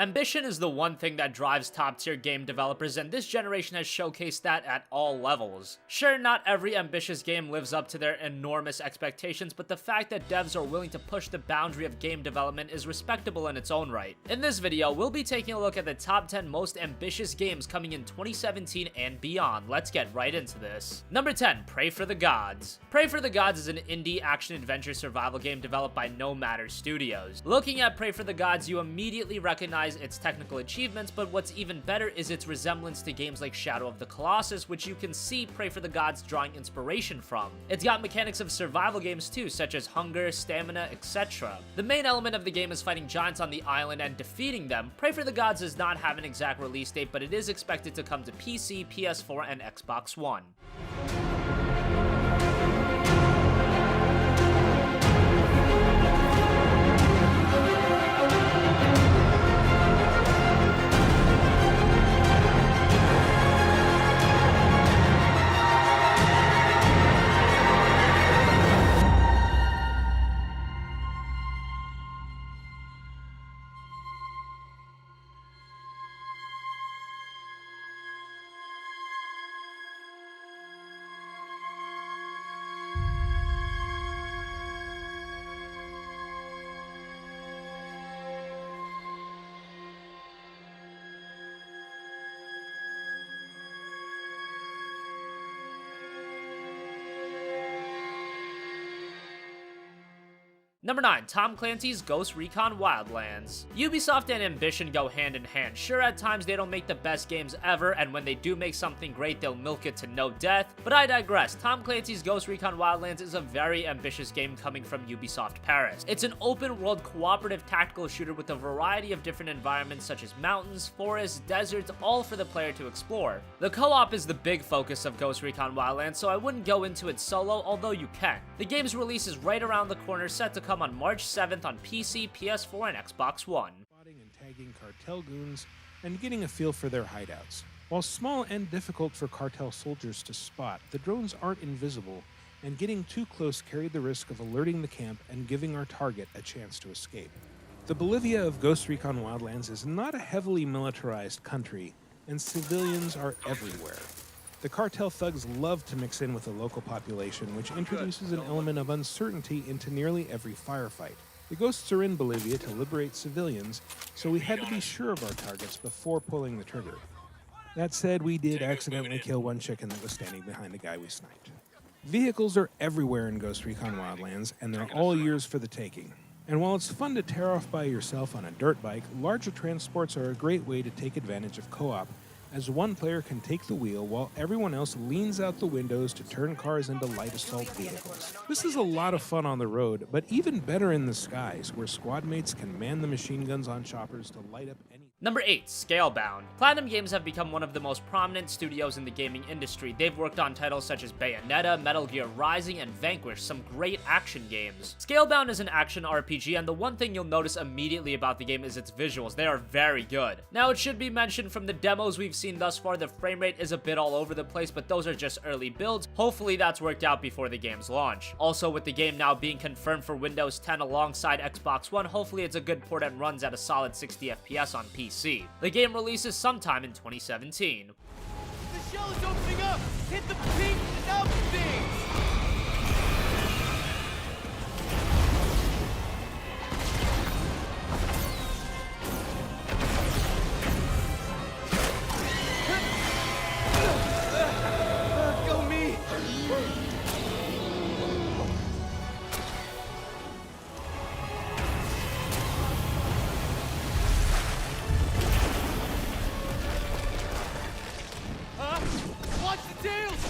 Ambition is the one thing that drives top-tier game developers, and this generation has showcased that at all levels. Sure, not every ambitious game lives up to their enormous expectations, but the fact that devs are willing to push the boundary of game development is respectable in its own right. In this video, we'll be taking a look at the top 10 most ambitious games coming in 2017 and beyond. Let's get right into this. Number 10, Pray for the Gods. Pray for the Gods is an indie action-adventure survival game developed by No Matter Studios. Looking at Pray for the Gods, you immediately recognize its technical achievements, but what's even better is its resemblance to games like Shadow of the Colossus, which you can see Pray for the Gods drawing inspiration from. It's got mechanics of survival games too, such as hunger, stamina, etc. The main element of the game is fighting giants on the island and defeating them. Pray for the Gods does not have an exact release date, but it is expected to come to PC, PS4, and Xbox One. Number 9, Tom Clancy's Ghost Recon Wildlands. Ubisoft and Ambition go hand in hand. Sure, at times they don't make the best games ever, and when they do make something great, they'll milk it to no death, but I digress. Tom Clancy's Ghost Recon Wildlands is a very ambitious game coming from Ubisoft Paris. It's an open-world cooperative tactical shooter with a variety of different environments such as mountains, forests, deserts, all for the player to explore. The co-op is the big focus of Ghost Recon Wildlands, so I wouldn't go into it solo, although you can. The game's release is right around the corner, set to come on March 7th on PC, PS4, and Xbox One. Spotting and tagging cartel goons and getting a feel for their hideouts. While small and difficult for cartel soldiers to spot, the drones aren't invisible, and getting too close carried the risk of alerting the camp and giving our target a chance to escape. The Bolivia of Ghost Recon Wildlands is not a heavily militarized country, and civilians are everywhere. The cartel thugs love to mix in with the local population, which introduces an element of uncertainty into nearly every firefight. The ghosts are in Bolivia to liberate civilians, so we had to be sure of our targets before pulling the trigger. That said, we did accidentally kill one chicken that was standing behind the guy we sniped. Vehicles are everywhere in Ghost Recon Wildlands, and they're all yours for the taking. And while it's fun to tear off by yourself on a dirt bike, larger transports are a great way to take advantage of co-op, as one player can take the wheel while everyone else leans out the windows to turn cars into light assault vehicles. This is a lot of fun on the road, but even better in the skies, where squad mates can man the machine guns on choppers to light up any... Number 8, Scalebound. Platinum Games have become one of the most prominent studios in the gaming industry. They've worked on titles such as Bayonetta, Metal Gear Rising, and Vanquish, some great action games. Scalebound is an action RPG, and the one thing you'll notice immediately about the game is its visuals. They are very good. Now, it should be mentioned from the demos we've seen thus far, the frame rate is a bit all over the place, but those are just early builds. Hopefully that's worked out before the game's launch. Also, with the game now being confirmed for Windows 10 alongside Xbox One, hopefully it's a good port and runs at a solid 60 FPS on PC. The game releases sometime in 2017. The shell is opening up! Hit the pink out thing! Go me! Watch the tails!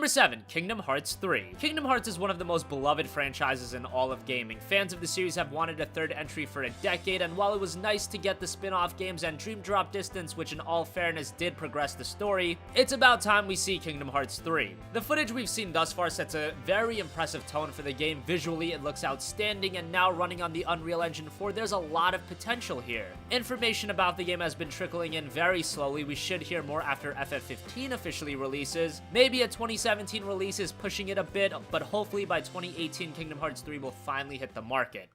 Number 7, Kingdom Hearts 3. Kingdom Hearts is one of the most beloved franchises in all of gaming. Fans of the series have wanted a third entry for a decade, and while it was nice to get the spin-off games and Dream Drop Distance, which in all fairness did progress the story, it's about time we see Kingdom Hearts 3. The footage we've seen thus far sets a very impressive tone for the game. Visually, it looks outstanding, and now running on the Unreal Engine 4, there's a lot of potential here. Information about the game has been trickling in very slowly. We should hear more after FF15 officially releases. Maybe a 2017 release is pushing it a bit, but hopefully by 2018 Kingdom Hearts 3 will finally hit the market.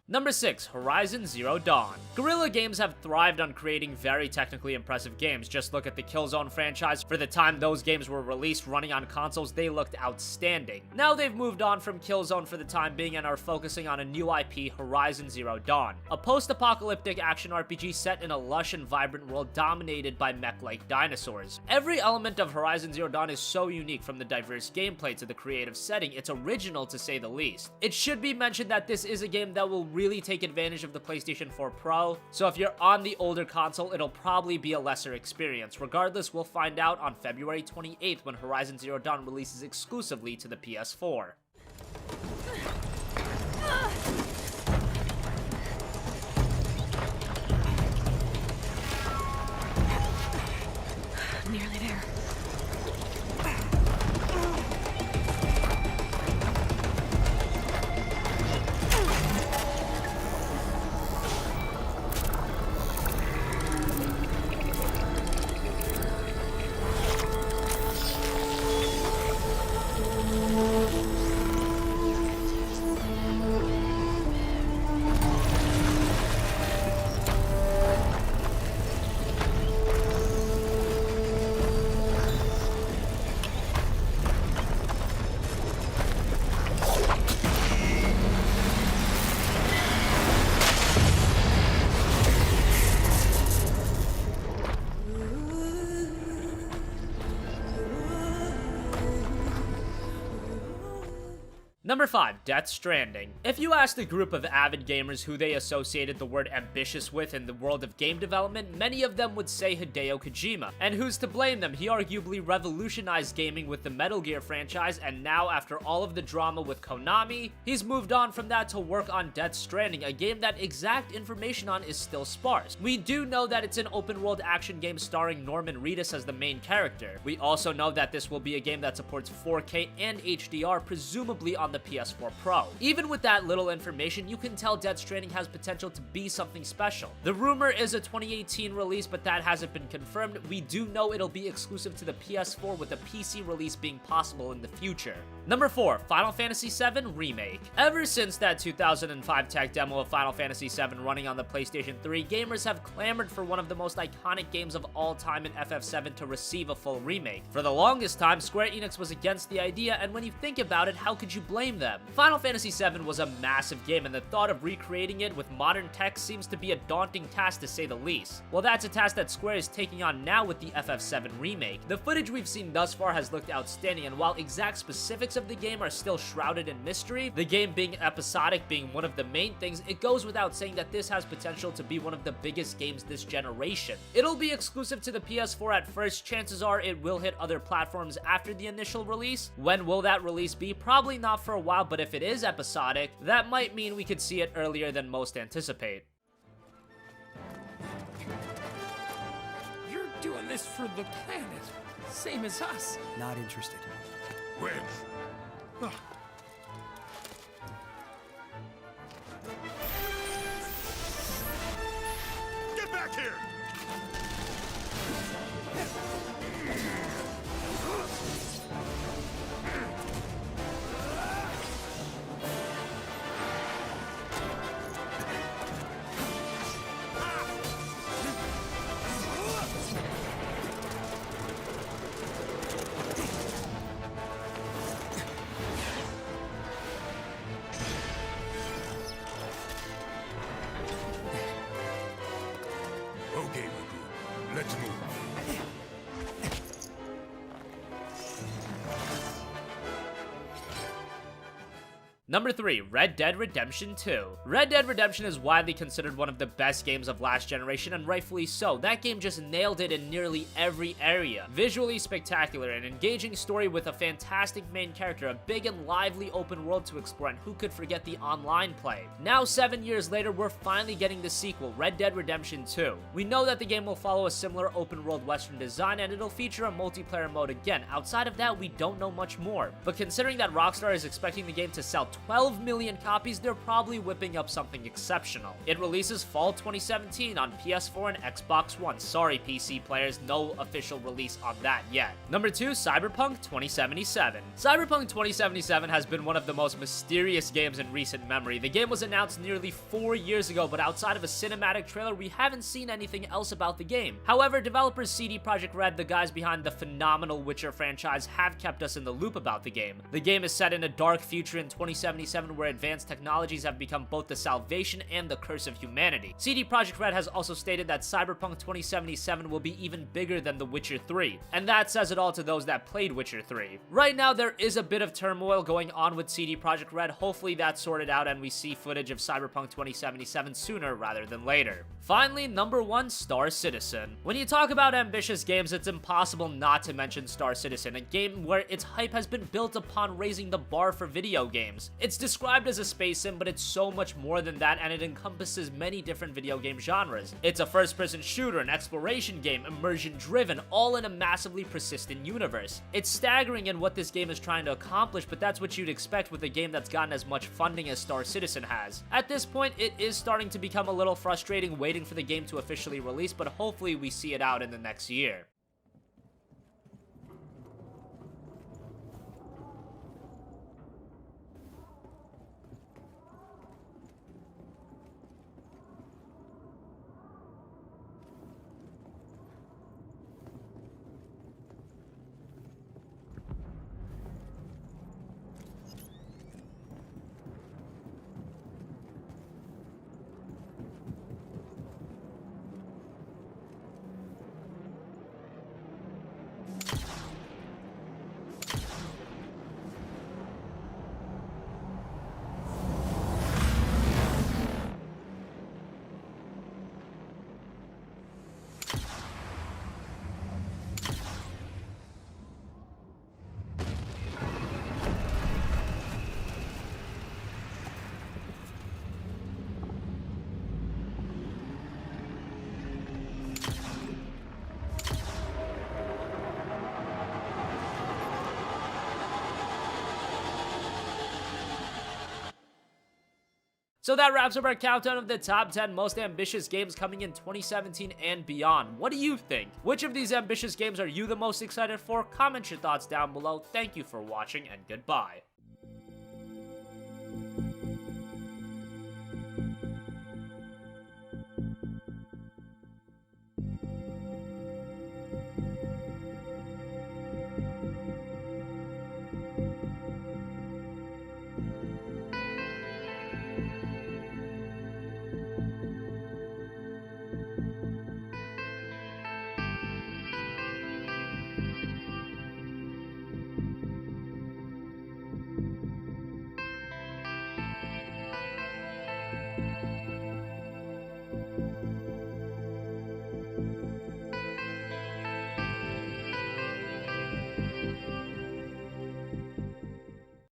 Number 6, Horizon Zero Dawn. Guerrilla Games have thrived on creating very technically impressive games. Just look at the Killzone franchise. For the time those games were released running on consoles, they looked outstanding. Now they've moved on from Killzone for the time being and are focusing on a new IP, Horizon Zero Dawn, a post-apocalyptic action RPG set in a lush and vibrant world dominated by mech-like dinosaurs. Every element of Horizon Zero Dawn is so unique, from the diverse gameplay to the creative setting. It's original to say the least. It should be mentioned that this is a game that will really take advantage of the PlayStation 4 Pro, so if you're on the older console, it'll probably be a lesser experience. Regardless, we'll find out on February 28th when Horizon Zero Dawn releases exclusively to the PS4. Nearly there. Number 5, Death Stranding. If you asked a group of avid gamers who they associated the word ambitious with in the world of game development, many of them would say Hideo Kojima. And who's to blame them? He arguably revolutionized gaming with the Metal Gear franchise, and now after all of the drama with Konami, he's moved on from that to work on Death Stranding, a game that exact information on is still sparse. We do know that it's an open world action game starring Norman Reedus as the main character. We also know that this will be a game that supports 4K and HDR, presumably on the PS4 Pro. Even with that little information, you can tell Death Stranding has potential to be something special. The rumor is a 2018 release, but that hasn't been confirmed. We do know it'll be exclusive to the PS4, with a PC release being possible in the future. Number 4, Final Fantasy VII Remake. Ever since that 2005 tech demo of Final Fantasy VII running on the PlayStation 3, gamers have clamored for one of the most iconic games of all time in FF7 to receive a full remake. For the longest time, Square Enix was against the idea, and when you think about it, how could you blame them? Final Fantasy VII was a massive game, and the thought of recreating it with modern tech seems to be a daunting task to say the least. Well, that's a task that Square is taking on now with the FF7 remake. The footage we've seen thus far has looked outstanding, and while exact specifics of the game are still shrouded in mystery, the game being episodic being one of the main things, it goes without saying that this has potential to be one of the biggest games this generation. It'll be exclusive to the PS4 at first. Chances are it will hit other platforms after the initial release. When will that release be? Probably not for a while, but if it is episodic, that might mean we could see it earlier than most anticipate. You're doing this for the planet, same as us. Not interested. When? Get back here! Okay, Riku. Let's move. Number 3, Red Dead Redemption 2. Red Dead Redemption is widely considered one of the best games of last generation, and rightfully so. That game just nailed it in nearly every area. Visually spectacular, an engaging story with a fantastic main character, a big and lively open world to explore, and who could forget the online play? Now, 7 years later, we're finally getting the sequel, Red Dead Redemption 2. We know that the game will follow a similar open world western design, and it'll feature a multiplayer mode again. Outside of that, we don't know much more. But considering that Rockstar is expecting the game to sell 12 million copies, they're probably whipping up something exceptional. It releases fall 2017 on PS4 and Xbox One. Sorry, PC players, no official release on that yet. Number 2, Cyberpunk 2077. Cyberpunk 2077 has been one of the most mysterious games in recent memory. The game was announced nearly 4 years ago, but outside of a cinematic trailer, we haven't seen anything else about the game. However, developers CD Projekt Red, the guys behind the phenomenal Witcher franchise, have kept us in the loop about the game. The game is set in a dark future in 2077 where advanced technologies have become both the salvation and the curse of humanity. CD Projekt Red has also stated that Cyberpunk 2077 will be even bigger than The Witcher 3, and that says it all to those that played Witcher 3. Right now, there is a bit of turmoil going on with CD Projekt Red. Hopefully that's sorted out and we see footage of Cyberpunk 2077 sooner rather than later. Finally, number 1, Star Citizen. When you talk about ambitious games, it's impossible not to mention Star Citizen, a game where its hype has been built upon raising the bar for video games. It's described as a space sim, but it's so much more than that, and it encompasses many different video game genres. It's a first-person shooter, an exploration game, immersion-driven, all in a massively persistent universe. It's staggering in what this game is trying to accomplish, but that's what you'd expect with a game that's gotten as much funding as Star Citizen has. At this point, it is starting to become a little frustrating waiting for the game to officially release, but hopefully we see it out in the next year. So that wraps up our countdown of the top 10 most ambitious games coming in 2017 and beyond. What do you think? Which of these ambitious games are you the most excited for? Comment your thoughts down below. Thank you for watching, and goodbye.